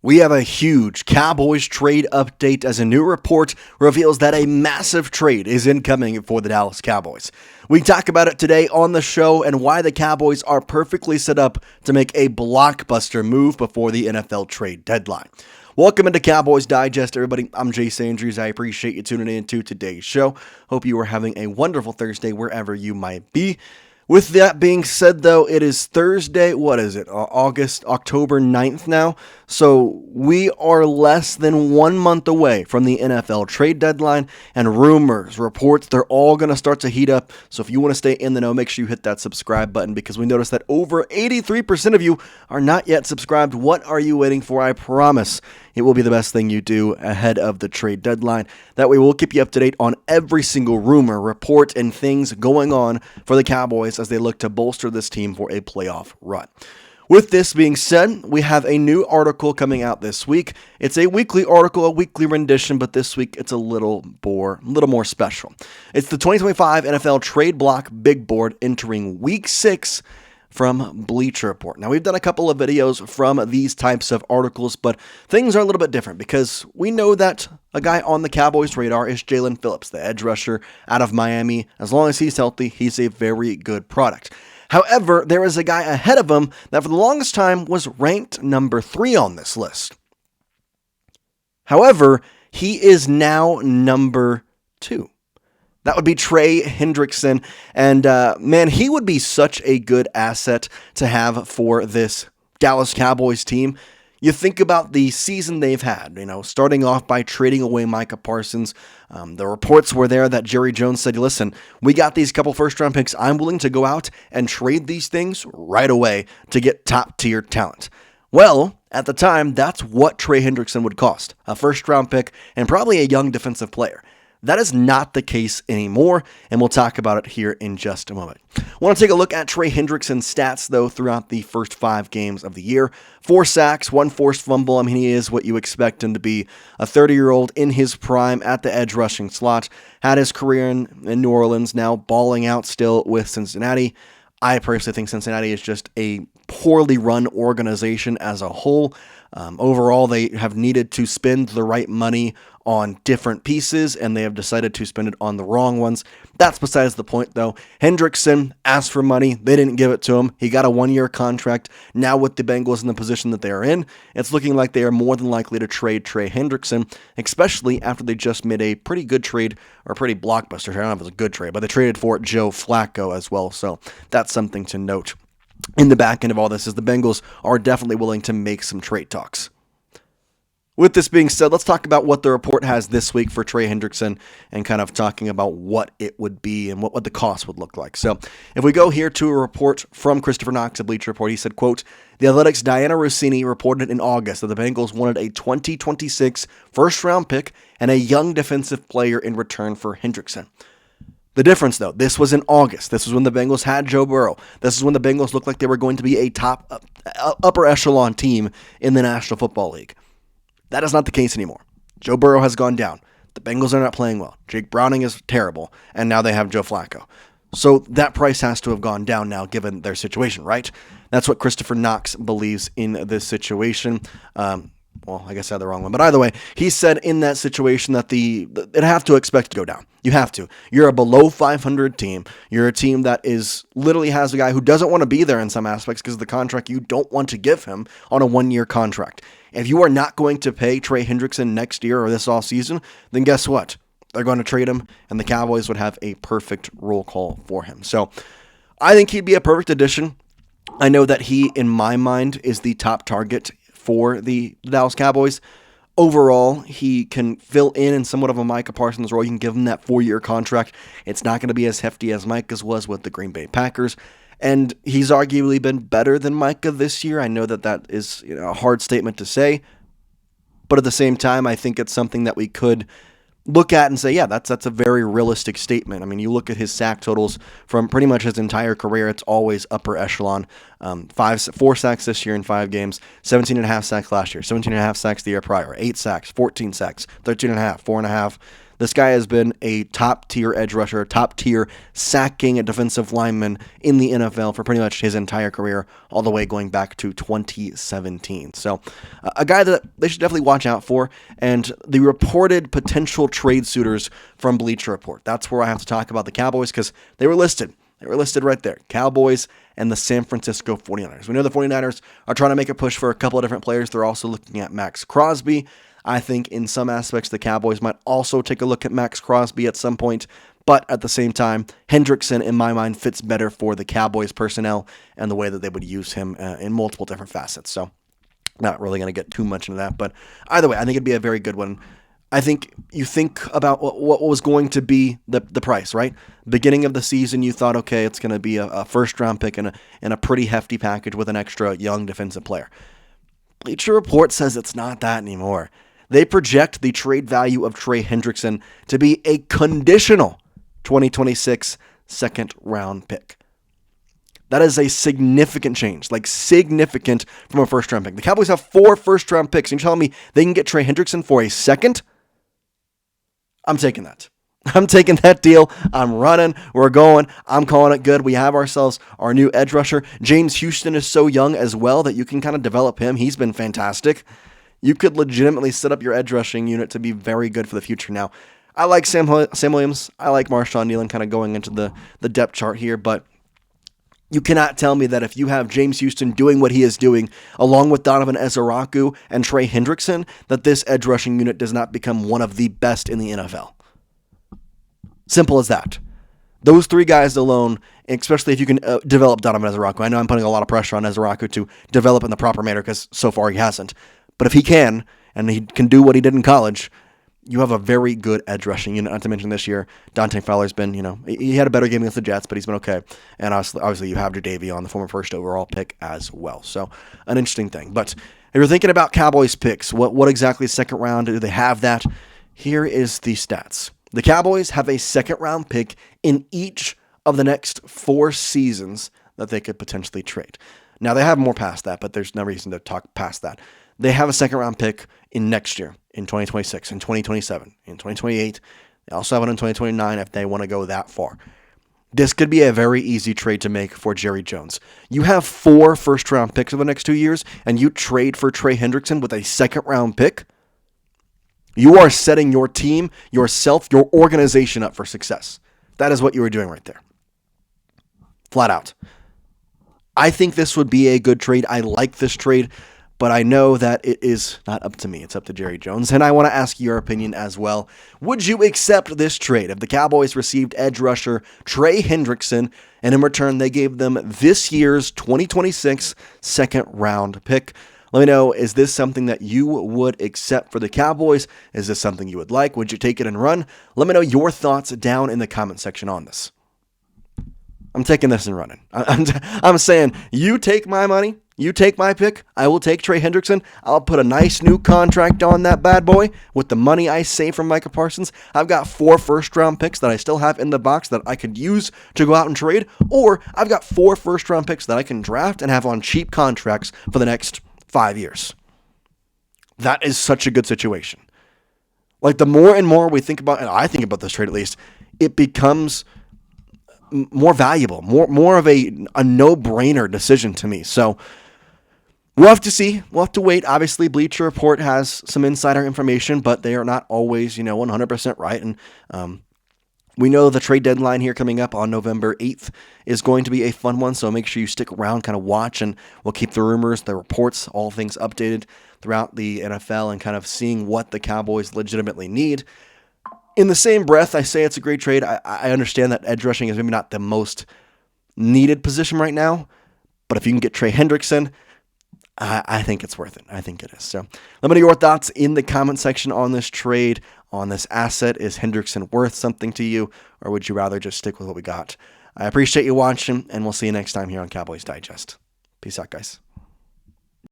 We have a huge Cowboys trade update as a new report reveals that a massive trade is incoming for the Dallas Cowboys. We talk about it today on the show and why the Cowboys are perfectly set up to make a blockbuster move before the NFL trade deadline. Welcome into Cowboys Digest, everybody. I'm Jace Andrews. I appreciate you tuning in to today's show. Hope you are having a wonderful Thursday wherever you might be. With that being said, though, it is Thursday, October 9th now, so we are less than 1 month away from the NFL trade deadline, and rumors, reports, they're all going to start to heat up, so if you want to stay in the know, make sure you hit that subscribe button, because we noticed that over 83% of you are not yet subscribed. What are you waiting for? I promise it will be the best thing you do ahead of the trade deadline. That way we'll keep you up to date on every single rumor, report, and things going on for the Cowboys as they look to bolster this team for a playoff run. With this being said, we have a new article coming out this week. It's a weekly article, a weekly rendition, but this week it's a little more special. It's the 2025 NFL Trade Block Big Board entering Week 6 from Bleacher Report. Now, we've done a couple of videos from these types of articles, but things are a little bit different because we know that a guy on the Cowboys' radar is Jaelan Phillips, the edge rusher out of Miami. As long as he's healthy, he's a very good product. However, there is a guy ahead of him that for the longest time was ranked number 3 on this list. However, he is now number 2. That would be Trey Hendrickson, and man, he would be such a good asset to have for this Dallas Cowboys team. You think about the season they've had, starting off by trading away Micah Parsons. The reports were there that Jerry Jones said, listen, we got these couple first-round picks. I'm willing to go out and trade these things right away to get top-tier talent. Well, at the time, that's what Trey Hendrickson would cost, a first-round pick and probably a young defensive player. That is not the case anymore, and we'll talk about it here in just a moment. I want to take a look at Trey Hendrickson's stats, though, throughout the first 5 games of the year. 4 sacks, 1 forced fumble. I mean, he is what you expect him to be. A 30-year-old in his prime at the edge rushing slot. Had his career in New Orleans, now balling out still with Cincinnati. I personally think Cincinnati is just a poorly run organization as a whole. Overall, they have needed to spend the right money on different pieces, and they have decided to spend it on the wrong ones. That's besides the point, though. Hendrickson asked for money. They didn't give it to him. He got a 1-year contract. Now with the Bengals in the position that they are in, it's looking like they are more than likely to trade Trey Hendrickson, especially after they just made a pretty good trade, or pretty blockbuster. I don't know if it was a good trade, but they traded for Joe Flacco as well, so that's something to note. In the back end of all this is the Bengals are definitely willing to make some trade talks. With this being said, let's talk about what the report has this week for Trey Hendrickson and kind of talking about what it would be and what the cost would look like. So if we go here to a report from Christopher Knox of Bleacher Report, he said, quote, "The Athletic's Diana Rossini reported in August that the Bengals wanted a 2026 first-round pick and a young defensive player in return for Hendrickson." The difference, though, this was in August. This was when the Bengals had Joe Burrow. This is when the Bengals looked like they were going to be a top upper echelon team in the National Football League. That is not the case anymore. Joe Burrow has gone down. The Bengals are not playing well. Jake Browning is terrible, and now they have Joe Flacco. So that price has to have gone down now given their situation, right? That's what Christopher Knox believes in this situation. Well, I guess I had the wrong one. But either way, he said in that situation that it have to expect to go down. You have to. You're a below 500 team. You're a team that literally has a guy who doesn't want to be there in some aspects because of the contract you don't want to give him on a 1-year contract. If you are not going to pay Trey Hendrickson next year or this offseason, then guess what? They're going to trade him, and the Cowboys would have a perfect roll call for him. So I think he'd be a perfect addition. I know that he, in my mind, is the top target for the Dallas Cowboys. Overall, he can fill in somewhat of a Micah Parsons role. You can give him that 4-year contract. It's not going to be as hefty as Micah's was with the Green Bay Packers. And he's arguably been better than Micah this year. I know that is a hard statement to say. But at the same time, I think it's something that we could look at and say, yeah, that's a very realistic statement. I mean, you look at his sack totals from pretty much his entire career, it's always upper echelon. 4 sacks this year in 5 games, 17.5 sacks last year, 17.5 sacks the year prior, 8 sacks, 14 sacks, 13.5, 4.5. This guy has been a top-tier edge rusher, top-tier sacking defensive lineman in the NFL for pretty much his entire career, all the way going back to 2017. So a guy that they should definitely watch out for. And the reported potential trade suitors from Bleacher Report. That's where I have to talk about the Cowboys because they were listed. They were listed right there. Cowboys and the San Francisco 49ers. We know the 49ers are trying to make a push for a couple of different players. They're also looking at Max Crosby. I think in some aspects the Cowboys might also take a look at Max Crosby at some point. But at the same time, Hendrickson, in my mind, fits better for the Cowboys personnel and the way that they would use him in multiple different facets. So not really going to get too much into that. But either way, I think it'd be a very good one. I think you think about what was going to be the price, right? Beginning of the season, you thought, okay, it's going to be a first-round pick and a pretty hefty package with an extra young defensive player. Bleacher Report says it's not that anymore. They project the trade value of Trey Hendrickson to be a conditional 2026 second-round pick. That is a significant change, like significant from a first-round pick. The Cowboys have 4 first-round picks, and you're telling me they can get Trey Hendrickson for a second? I'm taking that. I'm taking that deal. I'm running. We're going. I'm calling it good. We have ourselves our new edge rusher. James Houston is so young as well that you can kind of develop him. He's been fantastic. You could legitimately set up your edge rushing unit to be very good for the future. Now, I like Sam Williams. I like Marshawn Nealon kind of going into the depth chart here, but you cannot tell me that if you have James Houston doing what he is doing, along with Donovan Ezeraku and Trey Hendrickson, that this edge rushing unit does not become one of the best in the NFL. Simple as that. Those 3 guys alone, especially if you can develop Donovan Ezeraku. I know I'm putting a lot of pressure on Ezeraku to develop in the proper manner because so far he hasn't. But if he can, and he can do what he did in college, you have a very good edge rushing unit. Not to mention this year, Dante Fowler's been, he had a better game against the Jets, but he's been okay. And obviously you have Jadeveon, the former first overall pick as well. So an interesting thing. But if you're thinking about Cowboys picks, what exactly second round do they have that? Here is the stats. The Cowboys have a second round pick in each of the next 4 seasons that they could potentially trade. Now they have more past that, but there's no reason to talk past that. They have a second round pick in next year, in 2026, in 2027, in 2028. They also have one in 2029 if they want to go that far. This could be a very easy trade to make for Jerry Jones. You have 4 first-round picks over the next 2 years, and you trade for Trey Hendrickson with a second-round pick. You are setting your team, yourself, your organization up for success. That is what you were doing right there. Flat out. I think this would be a good trade. I like this trade. But I know that it is not up to me. It's up to Jerry Jones. And I want to ask your opinion as well. Would you accept this trade if the Cowboys received edge rusher Trey Hendrickson, and in return they gave them this year's 2026 second round pick? Let me know, is this something that you would accept for the Cowboys? Is this something you would like? Would you take it and run? Let me know your thoughts down in the comment section on this. I'm taking this and running. I'm saying, you take my money, you take my pick, I will take Trey Hendrickson. I'll put a nice new contract on that bad boy with the money I save from Micah Parsons. I've got 4 first-round picks that I still have in the box that I could use to go out and trade, or I've got 4 first-round picks that I can draft and have on cheap contracts for the next 5 years. That is such a good situation. Like, the more and more we think about, and I think about this trade at least, it becomes more valuable, more of a no-brainer decision to me. So we'll have to see. We'll have to wait. Obviously, Bleacher Report has some insider information, but they are not always, 100% right. And we know the trade deadline here coming up on November 8th is going to be a fun one, so make sure you stick around, kind of watch, and we'll keep the rumors, the reports, all things updated throughout the NFL and kind of seeing what the Cowboys legitimately need. In the same breath, I say it's a great trade. I understand that edge rushing is maybe not the most needed position right now, but if you can get Trey Hendrickson, I think it's worth it. I think it is. So let me know your thoughts in the comment section on this trade, on this asset. Is Hendrickson worth something to you, or would you rather just stick with what we got? I appreciate you watching, and we'll see you next time here on Cowboys Digest. Peace out, guys.